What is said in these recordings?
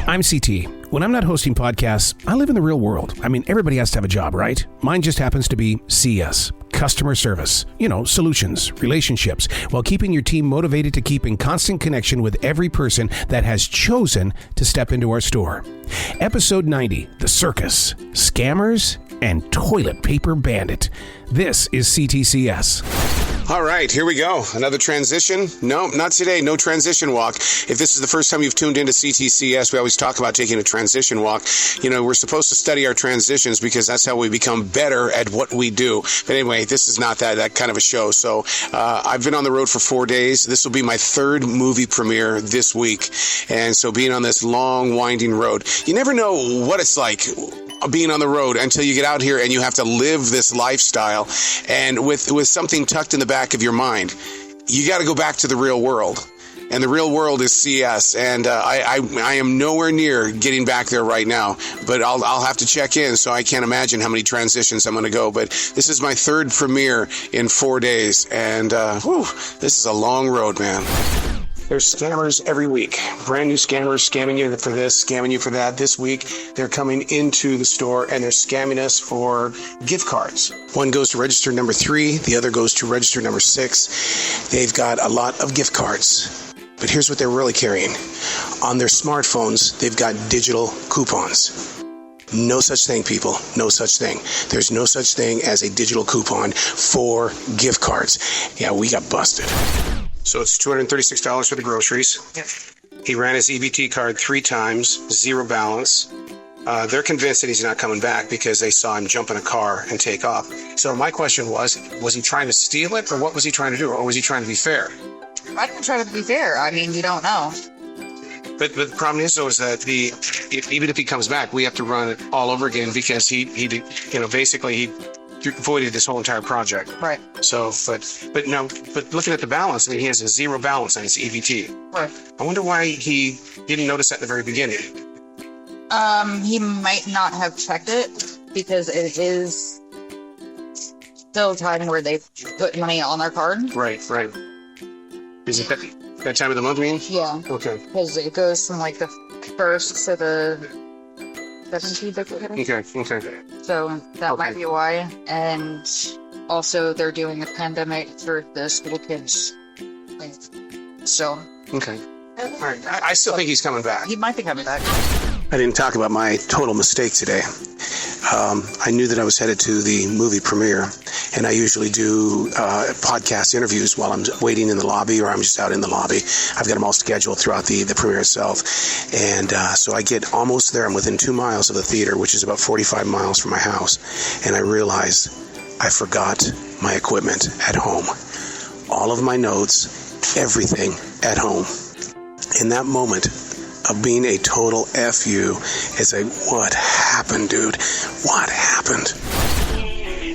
I'm CT. When I'm not hosting podcasts, I live in the real world. I mean, everybody has to have a job, right? Mine just happens to be CS, customer service. You know, solutions, relationships, while keeping your team motivated to keep in constant connection with every person that has chosen to step into our store. Episode 90, The Circus, Scammers, and Toilet Paper Bandit. This is C.T.C.S. All right, here we go. Another transition? No, not today. No transition walk. If this is the first time you've tuned into C.T.C.S, we always talk about taking a transition walk. You know, we're supposed to study our transitions because that's how we become better at what we do. But anyway, this is not that kind of a show. So I've been on the road for 4 days. This will be my third movie premiere this week. And so being on this long, winding road, you never know what it's like being on the road until you get out here and you have to live this lifestyle. And with something tucked in the back of your mind, you got to go back to the real world. And the real world is CS. And I am nowhere near getting back there right now. But I'll have to check in, so I can't imagine how many transitions I'm going to go. But this is my third premiere in 4 days. And this is a long road, man. There's scammers every week. Brand new scammers scamming you for this, scamming you for that. This week, they're coming into the store and they're scamming us for gift cards. One goes to register number 3. The other goes to register number 6. They've got a lot of gift cards. But here's what they're really carrying. On their smartphones, they've got digital coupons. No such thing, people. No such thing. There's no such thing as a digital coupon for gift cards. Yeah, we got busted. So it's $236 for the groceries. Yep. He ran his EBT card 3 times, 0 balance. They're convinced that he's not coming back because they saw him jump in a car and take off. So my question was he trying to steal it, or what was he trying to do? Or was he trying to be fair? I didn't try to be fair. I mean, you don't know. But the problem is, though, is that even if he comes back, we have to run it all over again because he avoided this whole entire project. Right. So, but looking at the balance, I mean, he has a 0 balance on his EBT. Right. I wonder why he didn't notice that in the very beginning. He might not have checked it because it is still a time where they put money on their card. Right. Is it that time of the month, you mean? Yeah. Okay. Because it goes from like the 1st to the 17th. Okay. So that might be why. And also they're doing a pandemic for the school kids. So. Okay. All right. I still think he's coming back. He might be coming back. I didn't talk about my total mistake today. I knew that I was headed to the movie premiere, and I usually do podcast interviews while I'm waiting in the lobby or I'm just out in the lobby. I've got them all scheduled throughout the premiere itself. And so I get almost there. I'm within 2 miles of the theater, which is about 45 miles from my house. And I realize I forgot my equipment at home. All of my notes, everything at home. In that moment of being a total FU, it's like, what happened, dude? What happened?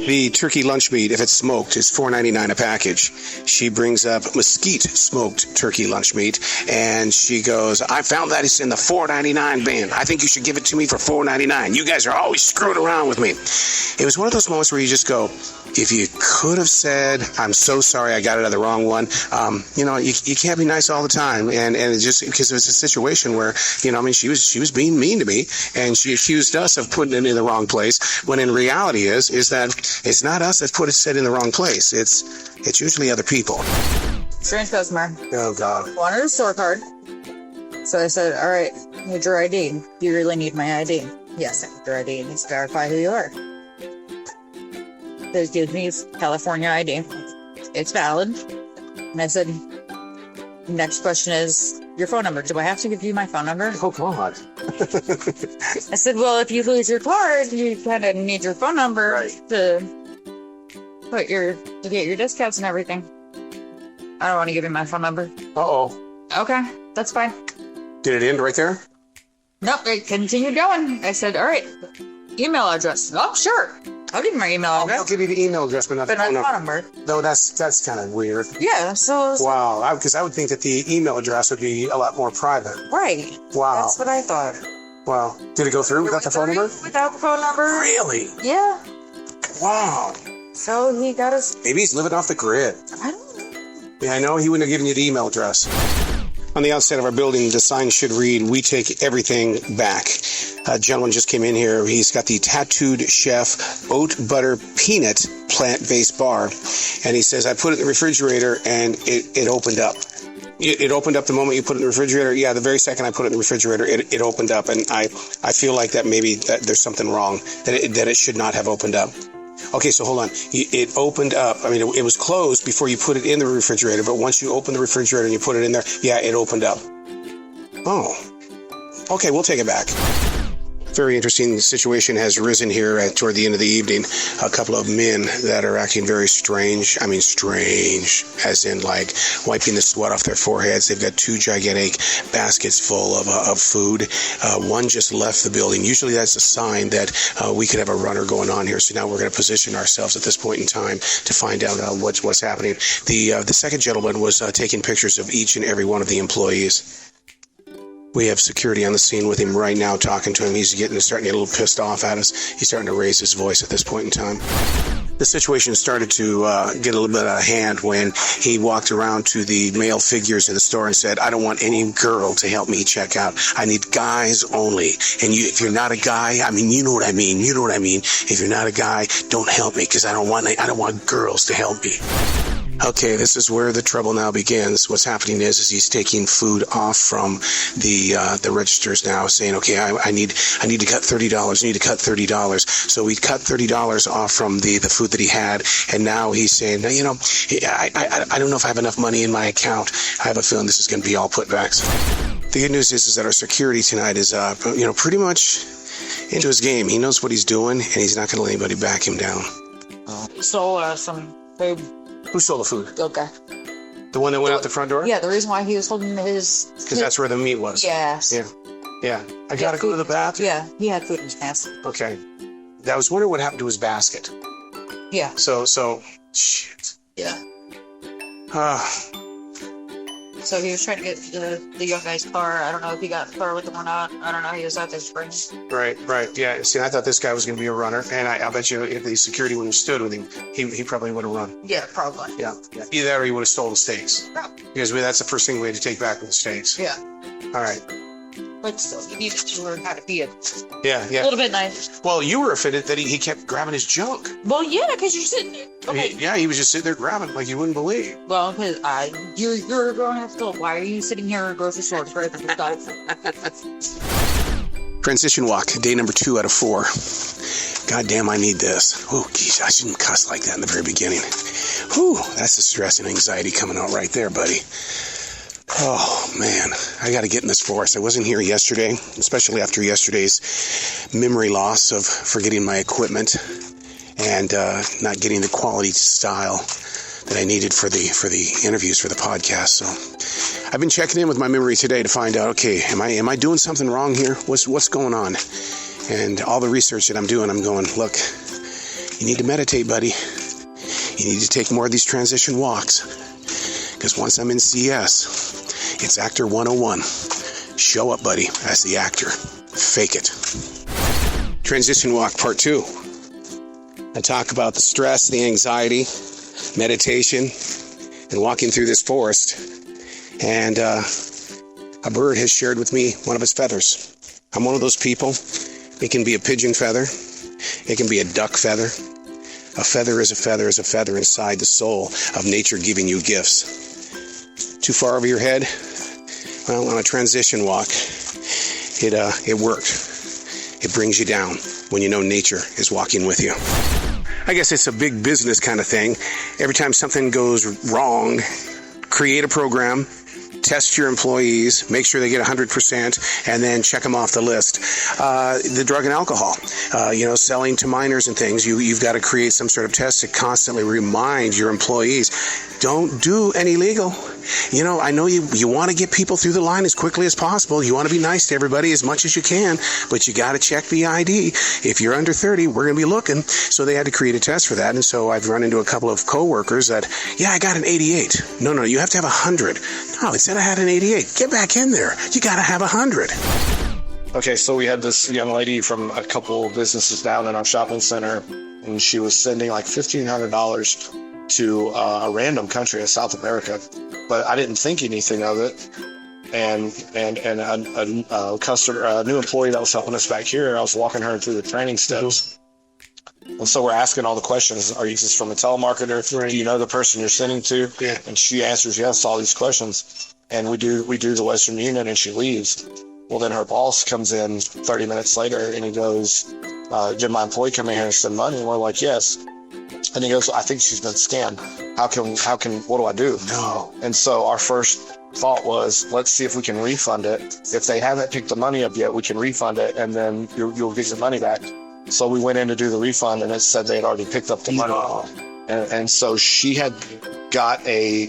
The turkey lunch meat, if it's smoked, is $4.99 a package. She brings up mesquite smoked turkey lunch meat, and she goes, I found that it's in the $4.99 bin. I think you should give it to me for $4.99. You guys are always screwing around with me. It was one of those moments where you just go, if you could have said, I'm so sorry, I got it on the wrong one. You can't be nice all the time. And it just because it was a situation where, she was being mean to me, and she accused us of putting it in the wrong place, when in reality is that it's not us that put it in the wrong place. It's usually other people. Strange customer. Oh, God. Wanted a store card. So I said, all right, need your ID. Do you really need my ID? Yes, I need your ID. It needs to verify who you are. This gives me California ID. It's valid. And I said, next question is your phone number. Do I have to give you my phone number? Oh, God. I said, well, if you lose your card, you kind of need your phone number to get your discounts and everything. I don't want to give you my phone number. Uh-oh. Okay, that's fine. Did it end right there? Nope, it continued going. I said, all right, email address. Oh, sure. I'll give you my email address. I'll give you the email address, but not the phone number. No, that's kind of weird. Yeah, so... Wow, because I would think that the email address would be a lot more private. Right. Wow. That's what I thought. Wow. Did it go through without the phone number? Without the phone number. Really? Yeah. Wow. So he got us... Maybe he's living off the grid. I don't know. Yeah, I know he wouldn't have given you the email address. On the outside of our building, the sign should read, "We take everything back." A gentleman just came in here. He's got the Tattooed Chef Oat Butter Peanut plant-based bar. And he says, "I put it in the refrigerator and it opened up." It opened up the moment you put it in the refrigerator. Yeah, the very second I put it in the refrigerator, it opened up. And I feel like that maybe that there's something wrong, that it should not have opened up. Okay, so hold on. It opened up. I mean, it was closed before you put it in the refrigerator, but once you open the refrigerator and you put it in there, yeah, it opened up. Oh. Okay, we'll take it back. Very interesting situation has risen here toward the end of the evening. A couple of men that are acting very strange. I mean, strange, as in like wiping the sweat off their foreheads. They've got 2 gigantic baskets full of food. One just left the building. Usually that's a sign that we could have a runner going on here. So now we're going to position ourselves at this point in time to find out what's happening. The second gentleman was taking pictures of each and every one of the employees. We have security on the scene with him right now, talking to him. He's starting to get a little pissed off at us. He's starting to raise his voice at this point in time. The situation started to get a little bit out of hand when he walked around to the male figures in the store and said, "I don't want any girl to help me check out. I need guys only. And if you're not a guy, I mean, you know what I mean. You know what I mean. If you're not a guy, don't help me because I don't want girls to help me." Okay, this is where the trouble now begins. What's happening is he's taking food off from the registers now, saying, "Okay, I need to cut $30. I need to cut $30." So we cut $30 off from the food that he had, and now he's saying, I don't know if I have enough money in my account. I have a feeling this is going to be all putbacks. The good news is that our security tonight is pretty much into his game. He knows what he's doing, and he's not going to let anybody back him down. So some food. Who stole the food? Okay. The one that went out the front door? Yeah, the reason why he was holding his... Because that's where the meat was. Yes. Yeah. I gotta go to the bathroom. Yeah, he had food in his pants. Okay. I was wondering what happened to his basket. Yeah. So, shit. Yeah. So he was trying to get the young guy's car. I don't know if he got in the car with him or not. I don't know. He was out there sprinting. Right. Yeah. See, I thought this guy was going to be a runner, and I bet you if the security wouldn't have stood with him, he probably would have run. Yeah, probably. Yeah. Either that or he would have stolen the steaks. Probably. Because that's the first thing we had to take back with the steaks. Yeah. All right. But still, you need to learn how to be a little bit nice. Well, you were offended that he kept grabbing his junk. Well, yeah, because you're sitting there. Okay. He was just sitting there grabbing like you wouldn't believe. Well, because you're going to have to. Why are you sitting here at grocery store grabbing your stuff? Transition walk, day number 2 out of 4. God damn, I need this. Oh, geez, I shouldn't cuss like that in the very beginning. Whew, that's the stress and anxiety coming out right there, buddy. Oh, man, I got to get in this forest. I wasn't here yesterday, especially after yesterday's memory loss of forgetting my equipment and not getting the quality style that I needed for the interviews for the podcast. So I've been checking in with my memory today to find out, okay, am I doing something wrong here? What's going on? And all the research that I'm doing, I'm going, look, you need to meditate, buddy. You need to take more of these transition walks. Because once I'm in CS, it's Actor 101. Show up, buddy, as the actor. Fake it. Transition walk part 2. I talk about the stress, the anxiety, meditation, and walking through this forest. And a bird has shared with me one of his feathers. I'm one of those people. It can be a pigeon feather. It can be a duck feather. A feather is a feather is a feather inside the soul of nature giving you gifts. Too far over your head? Well, on a transition walk, it worked. It brings you down when you know nature is walking with you. I guess it's a big business kind of thing. Every time something goes wrong, create a program, test your employees, make sure they get 100%, and then check them off the list. The drug and alcohol, selling to minors and things, you've got to create some sort of test to constantly remind your employees, don't do any illegal. I know you want to get people through the line as quickly as possible. You want to be nice to everybody as much as you can, but you got to check the ID. If you're under 30, we're going to be looking. So they had to create a test for that. And so I've run into a couple of coworkers that, I got an 88. No, you have to have 100. No, they said I had an 88. Get back in there. You got to have 100. Okay, so we had this young lady from a couple of businesses down in our shopping center, and she was sending like $1,500 to a random country in South America, but I didn't think anything of it. and a customer, a new employee that was helping us back here. I was walking her through the training steps. And so we're asking all the questions. Are you just from a telemarketer? Right. Do you know the person you're sending to? Yeah. And she answers yes to all these questions. And we do the Western Union, and she leaves. Well, then her boss comes in 30 minutes later, and he goes, did my employee come in here and send money? And we're like, yes. And he goes, I think she's been scammed. What do I do? No. And so our first thought was, let's see if we can refund it. If they haven't picked the money up yet, we can refund it, and then you'll get your money back. So we went in to do the refund, and it said they had already picked up the money. No. And so she had got she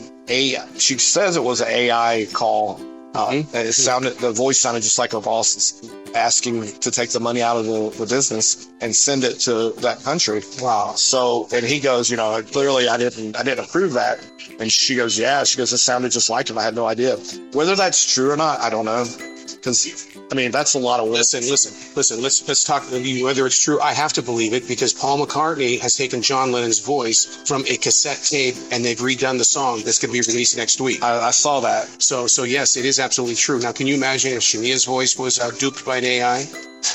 says it was an AI call. The voice sounded just like a boss asking to take the money out of the business and send it to that country. Wow. So, and he goes, clearly I didn't approve that. And she goes, yeah. She goes, it sounded just like him. I had no idea. Whether that's true or not, I don't know. Because, that's a lot of work. Listen, let's talk whether it's true. I have to believe it because Paul McCartney has taken John Lennon's voice from a cassette tape and they've redone the song that's going to be released next week. I saw that. So yes, it is absolutely true. Now, can you imagine if Shania's voice was duped by an AI?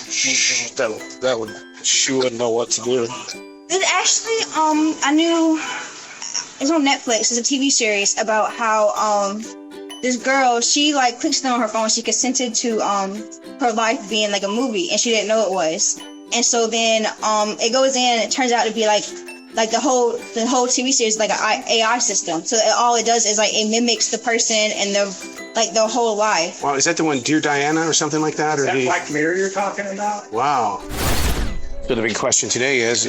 She wouldn't know what to do. There's actually, I knew, it's on Netflix, it's a TV series about how, this girl, she clicks on her phone, she consented to her life being like a movie, and she didn't know it was. And so then it goes in, it turns out to be like the whole TV series is like an AI system. So all it does is it mimics the person and the whole life. Wow, is that the one, Dear Diana, or something like that? Is that Black Mirror you're talking about? Wow. So the big question today is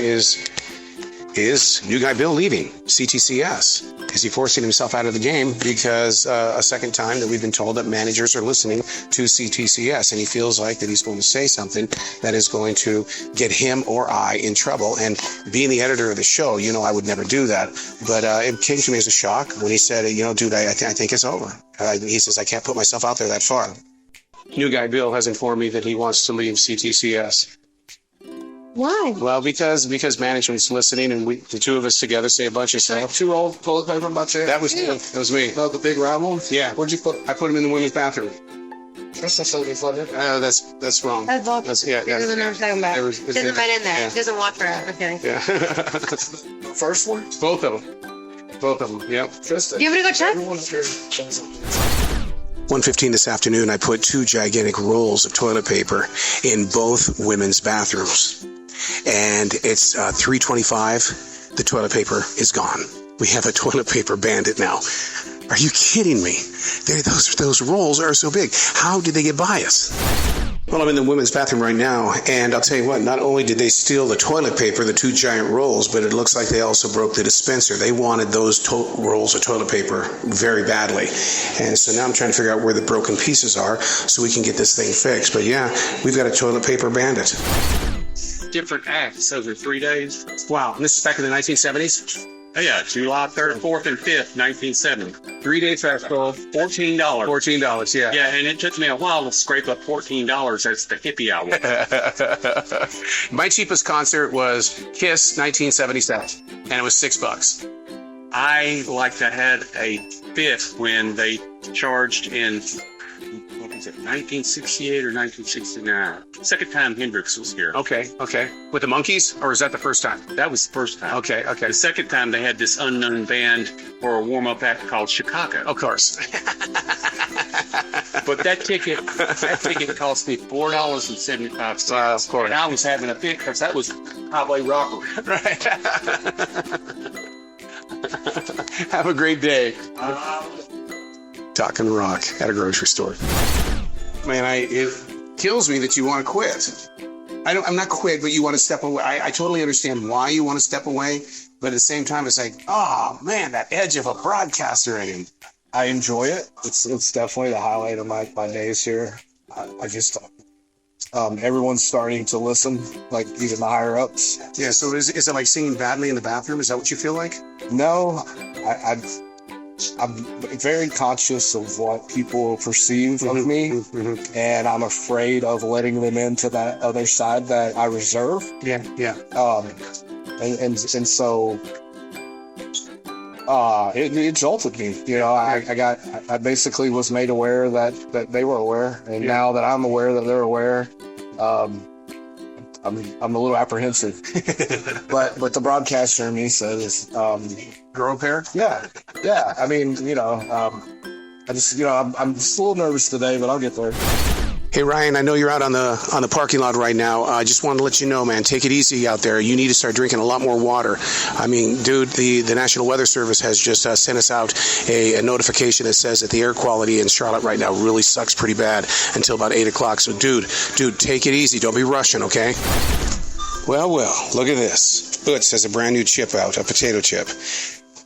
new guy Bill leaving C.T.C.S.? Is he forcing himself out of the game because a second time that we've been told that managers are listening to C.T.C.S. and he feels like that he's going to say something that is going to get him or I in trouble. And being the editor of the show, I would never do that. But it came to me as a shock when he said, dude, I think it's over. He says, I can't put myself out there that far. New guy Bill has informed me that he wants to leave C.T.C.S. Why? Well, because management's listening, and the two of us together say a bunch of stuff. 2 old toilet paper about you? That was me. That was me. No, the big round ones? Yeah. Where'd you put? I put them in the women's bathroom. That's not so funny. That's wrong. That's wrong. Yeah. He doesn't know what I'm talking about. It doesn't fit in there. Yeah. He doesn't walk around. Okay. Yeah. The first one? Both of them. Yep. You want me to go check? 1:15 this afternoon, I put 2 gigantic rolls of toilet paper in both women's bathrooms. And it's 3:25. The toilet paper is gone. We have a toilet paper bandit now. Are you kidding me? Those rolls are so big. How did they get by us? Well, I'm in the women's bathroom right now, and I'll tell you what, not only did they steal the toilet paper, the 2 giant rolls, but it looks like they also broke the dispenser. They wanted those rolls of toilet paper very badly. And so now I'm trying to figure out where the broken pieces are so we can get this thing fixed. But yeah, we've got a toilet paper bandit. Different acts over 3 days. Wow, and this is back in the 1970s? Oh, yeah, July 3rd, 4th, and 5th, 1970. 3-day festival. $14. $14, yeah. Yeah, and it took me a while to scrape up $14. That's the hippie hour. My cheapest concert was Kiss 1977, and it was $6. I had a fifth when they charged in, 1968 or 1969. Second time Hendrix was here. Okay. With the Monkees, or is that the first time? That was the first time. Okay. The second time they had this unknown band for a warm-up act called Chicago. Of course. But that ticket cost me $4.75. Of course. And I was having a fit because that was highway robbery. Right. Have a great day. Talking rock at a grocery store. Man, it kills me that you want to quit. I'm not quit, but you want to step away. I totally understand why you want to step away, but at the same time, it's like, oh man, that edge of a broadcaster in him. I enjoy it. It's definitely the highlight of my days here. I just everyone's starting to listen, like even the higher ups. Yeah. So is it like singing badly in the bathroom? Is that what you feel like? No, I'm very conscious of what people perceive of me, and I'm afraid of letting them into that other side that I reserve. Yeah. And so It jolted me. I basically was made aware that they were aware, and now that I'm aware that they're aware, I'm a little apprehensive. but the broadcaster in me says, Girl pair? yeah. I mean, I'm just a little nervous today, but I'll get there. Hey Ryan, I know you're out on the parking lot right now. I just wanted to let you know, man, take it easy out there. You need to start drinking a lot more water. I mean, dude, the National Weather Service has just sent us out a notification that says that the air quality in Charlotte right now really sucks pretty bad until about 8 o'clock. So, dude, take it easy. Don't be rushing, okay? Well, look at this. Butz has a brand new chip out, a potato chip.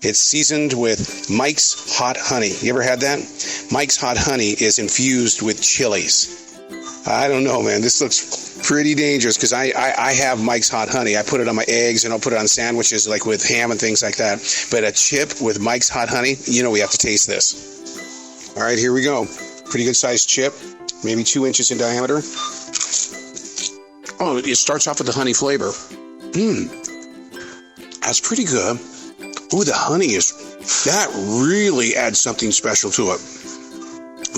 It's seasoned with Mike's Hot Honey. You ever had that? Mike's Hot Honey is infused with chilies. I don't know, man. This looks pretty dangerous because I have Mike's Hot Honey. I put it on my eggs and I'll put it on sandwiches like with ham and things like that. But a chip with Mike's Hot Honey, we have to taste this. All right, here we go. Pretty good sized chip, maybe 2 inches in diameter. Oh, it starts off with the honey flavor. That's pretty good. Ooh, the honey that really adds something special to it.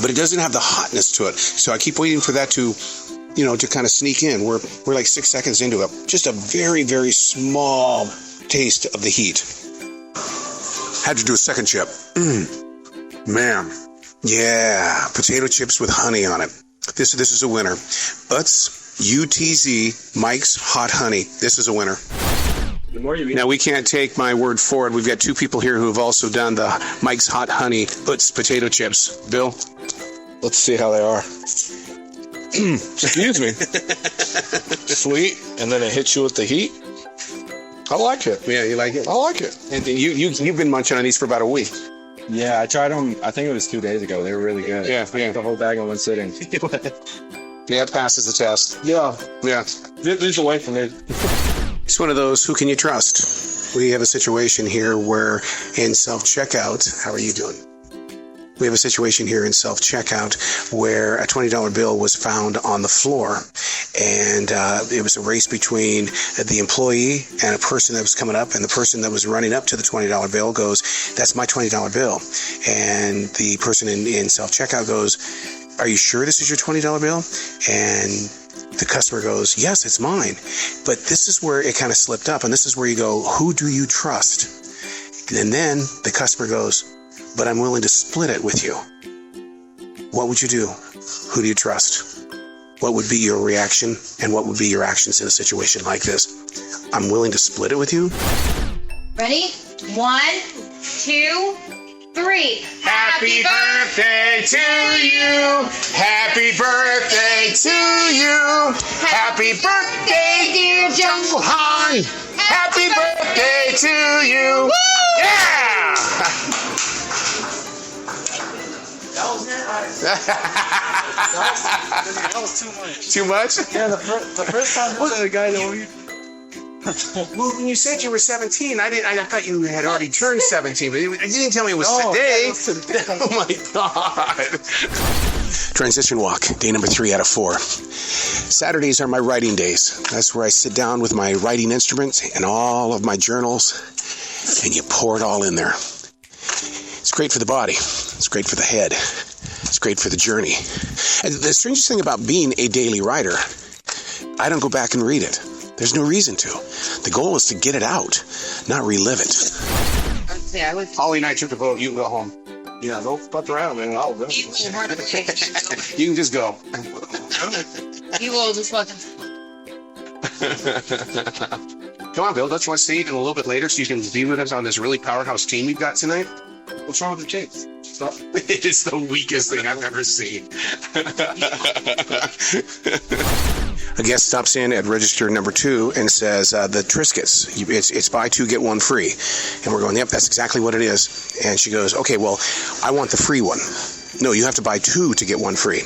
But it doesn't have the hotness to it. So I keep waiting for that to kind of sneak in. We're like 6 seconds into it. Just a very, very small taste of the heat. Had to do a second chip. Man. Yeah. Potato chips with honey on it. This is a winner. Butz, UTZ, Mike's Hot Honey. This is a winner. The more you eat. Now, we can't take my word for it. We've got 2 people here who have also done the Mike's Hot Honey Butz potato chips. Bill? Let's see how they are. Excuse me. Sweet, and then it hits you with the heat. I like it. Yeah, you like it? I like it. And you've been munching on these for about a week. Yeah, I tried them, I think it was 2 days ago. They were really good. Yeah. The whole bag in one sitting. Yeah, it passes the test. Yeah. These away from it. It's one of those, who can you trust? We have a situation here where in self-checkout, how are you doing? We have a situation here in self-checkout where a $20 bill was found on the floor. And it was a race between the employee and a person that was coming up. And the person that was running up to the $20 bill goes, "That's my $20 bill." And the person in self-checkout goes, "Are you sure this is your $20 bill?" And the customer goes, "Yes, it's mine." But this is where it kind of slipped up. And this is where you go, who do you trust? And then the customer goes, "But I'm willing to split it with you." What would you do? Who do you trust? What would be your reaction? And what would be your actions in a situation like this? I'm willing to split it with you? Ready? 1, 2, 3. Happy birthday to you. Happy birthday to you. Happy birthday, dear Jungle Han. Happy birthday to you. Woo! Yeah! That was too much. Too much? Yeah, the first time the guy that we... Well, when you said you were 17, I thought you had already turned 17, but you didn't tell me it was today. Oh my God. Transition walk, day number 3 out of 4. Saturdays are my writing days. That's where I sit down with my writing instruments and all of my journals, and you pour it all in there. It's great for the body. It's great for the head. It's great for the journey. And the strangest thing about being a daily writer, I don't go back and read it. There's no reason to. The goal is to get it out, not relive it. Yeah, I was. Holly and I took the boat. You can go home. Yeah, don't fuck around, man. I'll go. You can just go. You will just fucking. Come on, Bill. Don't you want to stay even a little bit later so you can be with us on this really powerhouse team we've got tonight? What's wrong with the chicks? Stop. It's the weakest thing I've ever seen. A guest stops in at register number 2 and says, the Triscuits, it's buy 2, get 1 free. And we're going, yep, that's exactly what it is. And she goes, okay, well, I want the free one. No, you have to buy 2 to get 1 free.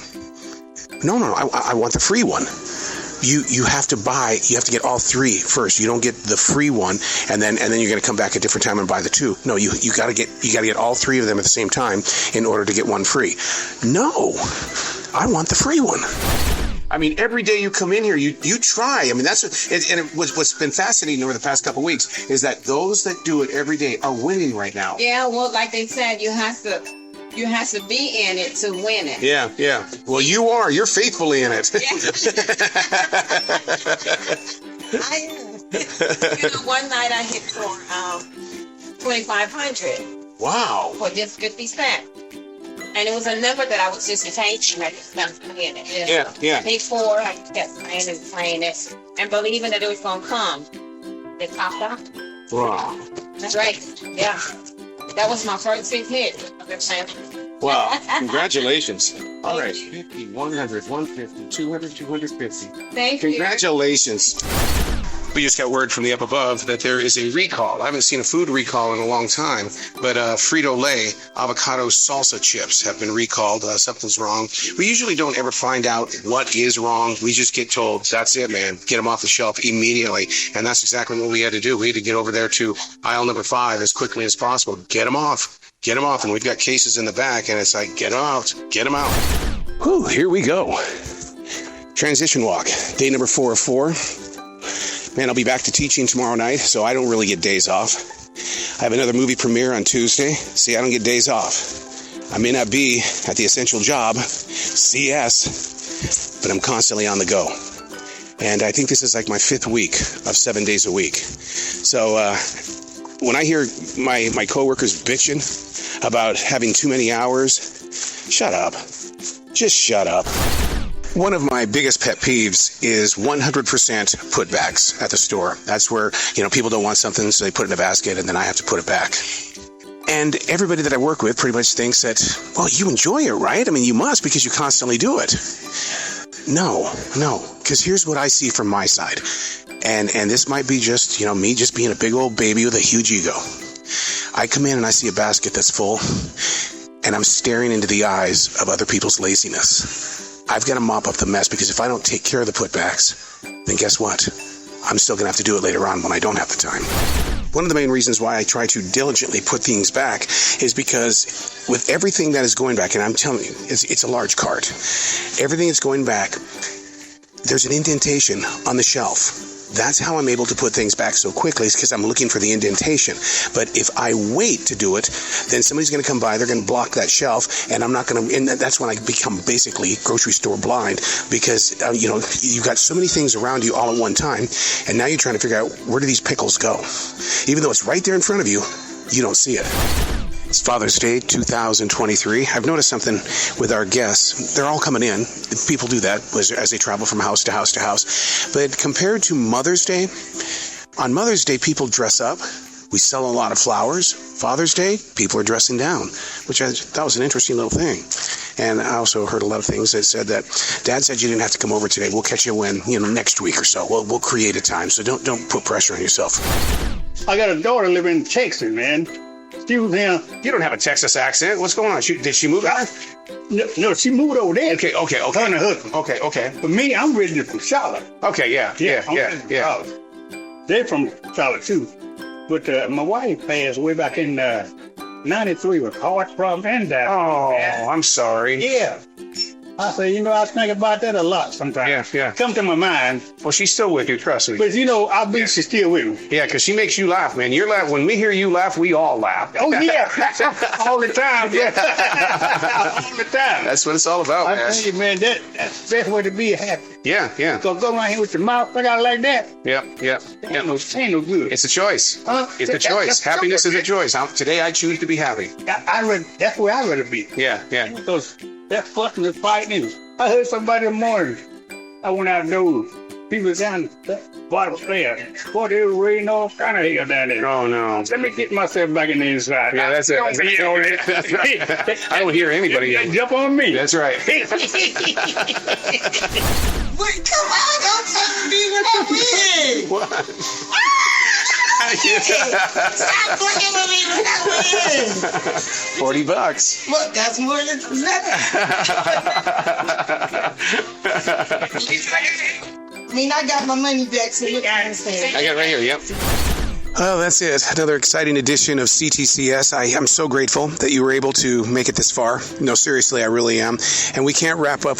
No, I want the free one. You have to get all 3 first. You don't get the free one, and then you're going to come back a different time and buy the 2. No, you got to get all 3 of them at the same time in order to get 1 free. No, I want the free one. I mean, every day you come in here, you try. I mean, what's been fascinating over the past couple of weeks is that those that do it every day are winning right now. Yeah, well, like they said, you have to be in it to win it. Yeah, yeah. Well, you are. You're faithfully in it. I am. One night I hit for $2,500. Wow. For just 50 cents. And it was a number that I was just changing at the minute. Yeah. Before I kept playing it and believing that it was gonna come. They popped out. Wow. That's right. Yeah. That was my first big hit. Wow. Congratulations. All right. 50, 100, 150, 200, 250. Thank you. Congratulations. We just got word from the up above that there is a recall. I haven't seen a food recall in a long time, but Frito-Lay avocado salsa chips have been recalled. Something's wrong. We usually don't ever find out what is wrong. We just get told, that's it, man. Get them off the shelf immediately. And that's exactly what we had to do. We had to get over there to aisle number 5 as quickly as possible. Get them off. Get them off. And we've got cases in the back, and it's like, get them out. Get them out. Whew, here we go. Transition walk. Day number 4 of 4. Man, I'll be back to teaching tomorrow night, so I don't really get days off. I have another movie premiere on Tuesday. See, I don't get days off. I may not be at the essential job, CS, but I'm constantly on the go. And I think this is like my 5th week of 7 days a week. So when I hear my coworkers bitching about having too many hours, shut up. Just shut up. One of my biggest pet peeves is 100% putbacks at the store. That's where, people don't want something, so they put it in a basket, and then I have to put it back. And everybody that I work with pretty much thinks that, well, you enjoy it, right? I mean, you must because you constantly do it. No, because here's what I see from my side. And this might be just, me just being a big old baby with a huge ego. I come in and I see a basket that's full, and I'm staring into the eyes of other people's laziness. I've got to mop up the mess because if I don't take care of the putbacks, then guess what? I'm still going to have to do it later on when I don't have the time. One of the main reasons why I try to diligently put things back is because with everything that is going back, and I'm telling you, it's a large cart. Everything that's going back, there's an indentation on the shelf. That's how I'm able to put things back so quickly, is because I'm looking for the indentation. But if I wait to do it, then somebody's going to come by, they're going to block that shelf, and I'm not going to, and that's when I become basically grocery store blind, because, you've got so many things around you all at one time, and now you're trying to figure out, where do these pickles go? Even though it's right there in front of you, you don't see it. It's Father's Day 2023. I've noticed something with our guests. They're all coming in. People do that as they travel from house to house to house. But compared to Mother's Day, on Mother's Day, people dress up. We sell a lot of flowers. Father's Day, people are dressing down, which I thought was an interesting little thing. And I also heard a lot of things that said that Dad said you didn't have to come over today. We'll catch you when, next week or so. We'll create a time. So don't put pressure on yourself. I got a daughter living in Texas, man. She was here. You don't have a Texas accent. What's going on? Did she move out? No, she moved over there. Okay. Her and her husband. Okay. But me, I'm originally from Charlotte. Okay, yeah. Charlotte. They're from Charlotte too. But my wife passed way back in 93 with heart problems and diabetes. Oh, I'm sorry. Yeah. I say, I think about that a lot sometimes. Yeah. Come to my mind. Well, she's still with you, trust me. But I bet she's still with me. Yeah, because she makes you laugh, man. You're laugh. When we hear you laugh, we all laugh. Oh, yeah. All the time. Yeah. All the time. That's what it's all about, man. I tell you, man, that's the best way to be happy. Yeah. Go around here with your mouth stuck out like that. Yeah. Ain't no good. It's a choice. Huh? It's a choice. Happiness is a choice. Today I choose to be happy. That's where I'd rather be. Yeah. Because that fussing and fighting. I heard somebody in the morning. I went outdoors. People down the bottom there. Boy, they were raining all kind of hell down there. Oh, no. Let me get myself back in the inside. Yeah, that's it. I don't hear anybody. Jump on me. That's right. Wait, come on, don't take me with that wig. What? Stop looking at me with that wig. $40. Look, that's more than nothing. I mean, I got my money back, so look, I understand. I got it right here, yep. Well, that's it. Another exciting edition of C.T.C.S. I am so grateful that you were able to make it this far. No, seriously, I really am. And we can't wrap up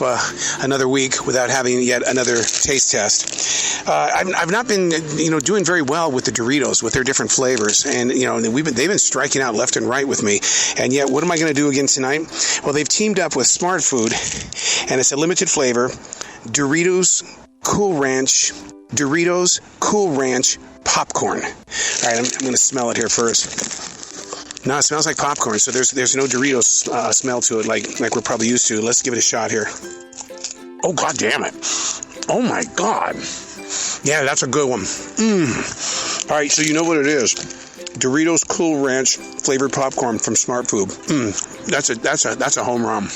another week without having yet another taste test. I've not been, doing very well with the Doritos, with their different flavors. And, they've been striking out left and right with me. And yet, what am I going to do again tonight? Well, they've teamed up with Smart Food, and it's a limited flavor, Doritos Cool Ranch popcorn. All right, I'm going to smell it here first. No, it smells like popcorn, so there's no Doritos smell to it like we're probably used to. Let's give it a shot here. Oh, God damn it. Oh, my God. Yeah, that's a good one. All right, so you know what it is. Doritos Cool Ranch flavored popcorn from Smart Food. That's a home run.